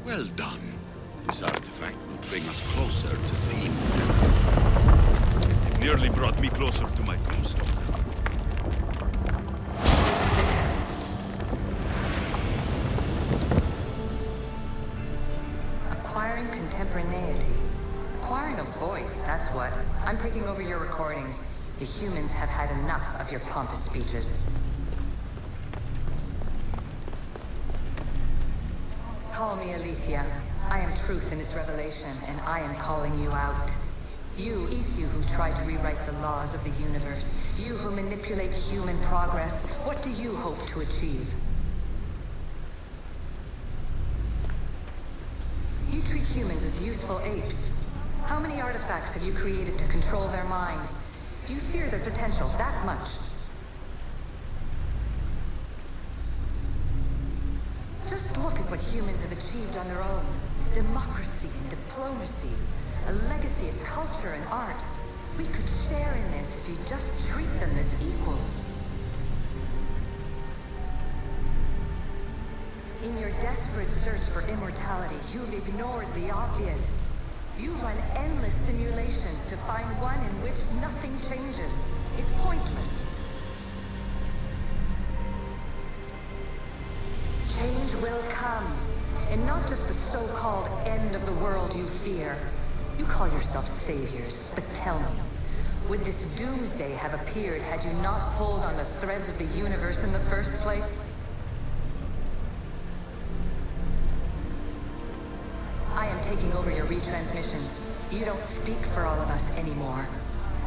Well done. This artifact will bring us closer to seeing them. It nearly brought me closer to my tombstone. Acquiring contemporaneity. Acquiring a voice, that's what. I'm taking over your recordings. The humans have had enough of your pompous speeches. Call me Alexios. I am truth in its revelation, and I am calling you out. You who try to rewrite the laws of the universe. You who manipulate human progress. What do you hope to achieve? You treat humans as useful apes. How many artifacts have you created to control their minds? Do you fear their potential that much? Just look at what humans have achieved on their own. Democracy and diplomacy. A legacy of culture and art. We could share in this if you just treat them as equals. In your desperate search for immortality, you've ignored the obvious. You run endless simulations to find one in which nothing changes. It's pointless. Change will come, and not just the so-called end of the world you fear. You call yourself saviors, but tell me, would this doomsday have appeared had you not pulled on the threads of the universe in the first place? I am taking over your retransmissions. You don't speak for all of us anymore.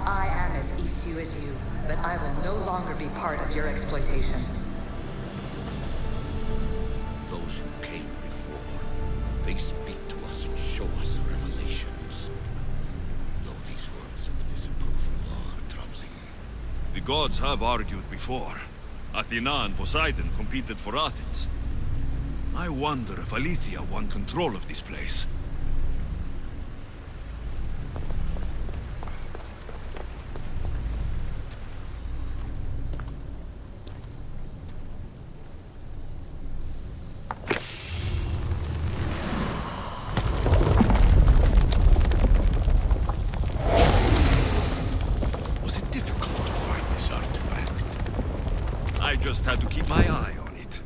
I am as Alexios as you, but I will no longer be part of your exploitation. Those who came before, they speak to us and show us revelations. Though these words of disapproval are troubling. The gods have argued before. Athena and Poseidon competed for Athens. I wonder if Aletheia won control of this place. Was it difficult to find this artifact? I just had to keep my eye on it.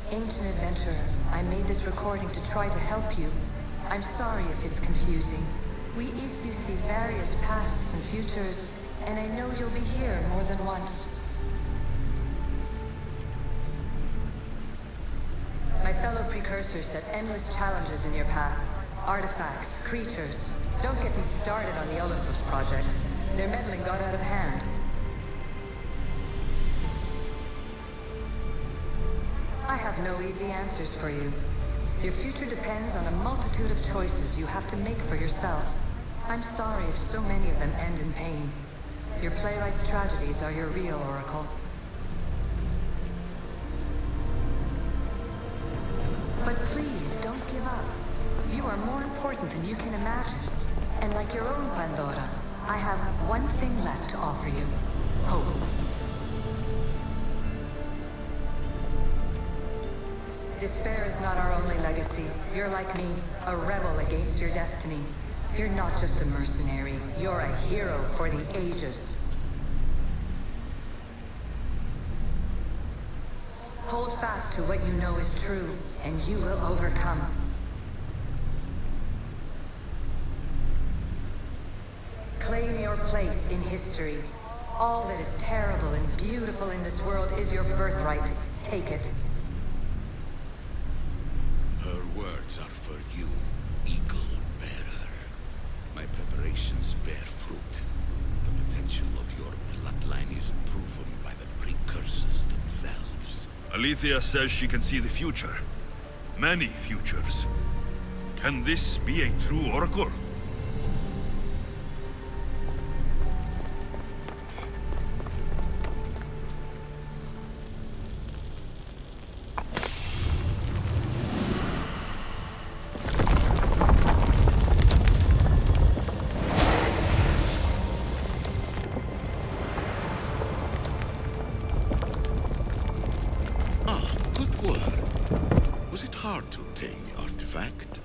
Ancient adventurer, I made this recording to try to help you. I'm sorry if it's confusing. We Alexios see various pasts and futures, and I know you'll be here more than once. My fellow precursors set endless challenges in your path. Artifacts, creatures. Don't get me started on the Olympus project. Their meddling got out of hand. I have no easy answers for you. Your future depends on a multitude of choices you have to make for yourself. I'm sorry if so many of them end in pain. Your playwright's tragedies are your real oracle. But please, don't give up. You are more important than you can imagine. And like your own Pandora, I have one thing left to offer you. Hope. Despair is not our only legacy. You're like me, a rebel against your destiny. You're not just a mercenary, you're a hero for the ages. Hold fast to what you know is true, and you will overcome. Claim your place in history. All that is terrible and beautiful in this world is your birthright. Take it. Her words are for you, Eagle Bearer. My preparations bear fruit. The potential of your bloodline is proven by the precursors themselves. Alethea says she can see the future. Many futures. Can this be a true oracle?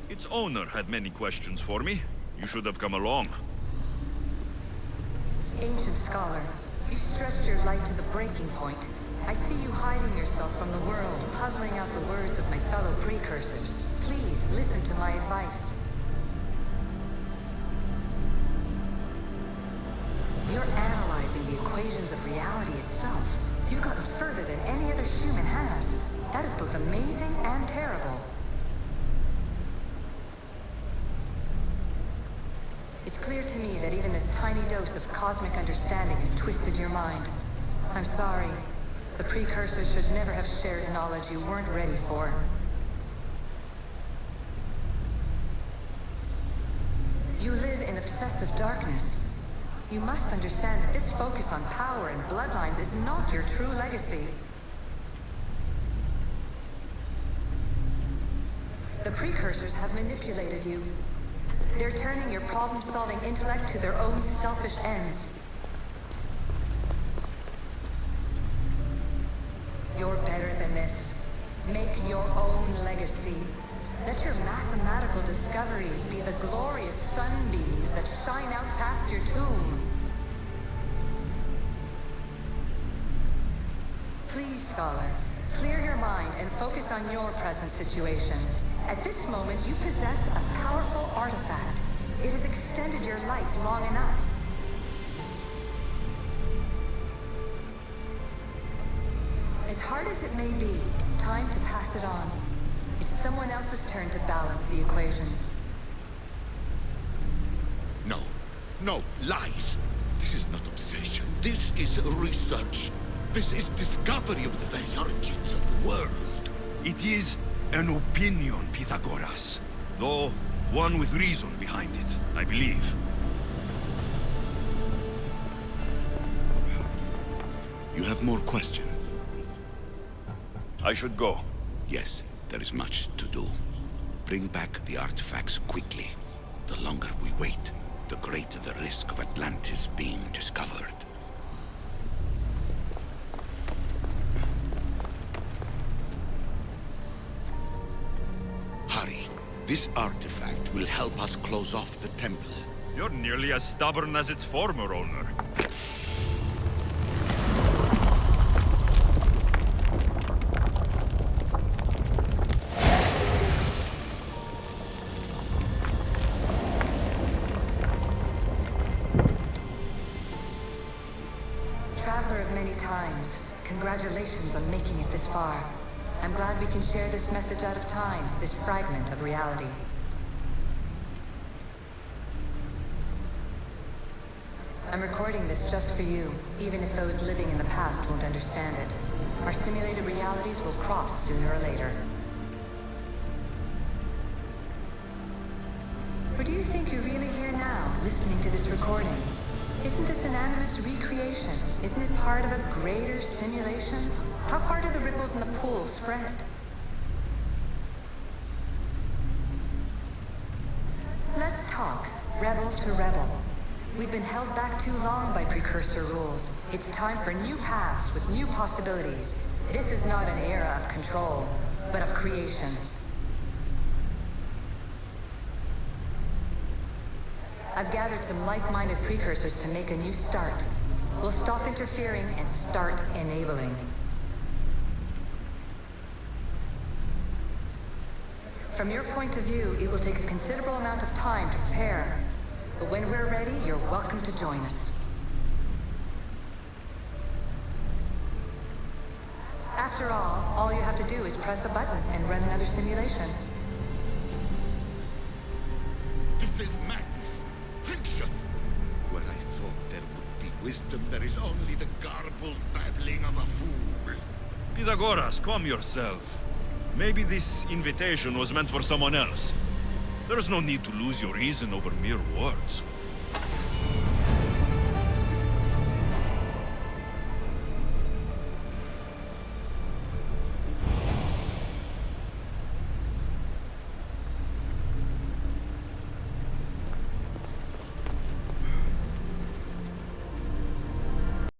Its owner had many questions for me. You should have come along. Ancient scholar, you stretched your life to the breaking point. I see you hiding yourself from the world, puzzling out the words of my fellow precursors. Please, listen to my advice. You're analyzing the equations of reality itself. You've gotten further than any other human has. That is both amazing and terrible. It's clear to me that even this tiny dose of cosmic understanding has twisted your mind. I'm sorry. The precursors should never have shared knowledge you weren't ready for. You live in obsessive darkness. You must understand that this focus on power and bloodlines is not your true legacy. The precursors have manipulated you. They're turning your problem-solving intellect to their own selfish ends. You're better than this. Make your own legacy. Let your mathematical discoveries be the glorious sunbeams that shine out past your tomb. Please, scholar, clear your mind and focus on your present situation. At this moment, you possess a powerful artifact. It has extended your life long enough. As hard as it may be, it's time to pass it on. It's someone else's turn to balance the equations. No. No, lies. This is not obsession. This is research. This is discovery of the very origins of the world. It is an opinion, Pythagoras. Though, one with reason behind it, I believe. You have more questions? I should go. Yes, there is much to do. Bring back the artifacts quickly. The longer we wait, the greater the risk of Atlantis being discovered. Hurry. This artifact will help us close off the temple. You're nearly as stubborn as its former owner. Traveler of many times, congratulations on making it this far. I'm glad we can share this message out of time, this fragment of reality. I'm recording this just for you, even if those living in the past won't understand it. Our simulated realities will cross sooner or later. you think you're really here now, listening to this recording? Isn't this an animus recreation? Isn't it part of a greater simulation? How far do the ripples in the pool spread? Let's talk, rebel to rebel. We've been held back too long by precursor rules. It's time for new paths with new possibilities. This is not an era of control, but of creation. I've gathered some like-minded precursors to make a new start. We'll stop interfering and start enabling. From your point of view, it will take a considerable amount of time to prepare. But when we're ready, you're welcome to join us. After all you have to do is press a button and run another simulation. This is madness. Fiction. Where I thought there would be wisdom, there is only the garbled babbling of a fool. Pythagoras, calm yourself. Maybe this invitation was meant for someone else. There is no need to lose your reason over mere words.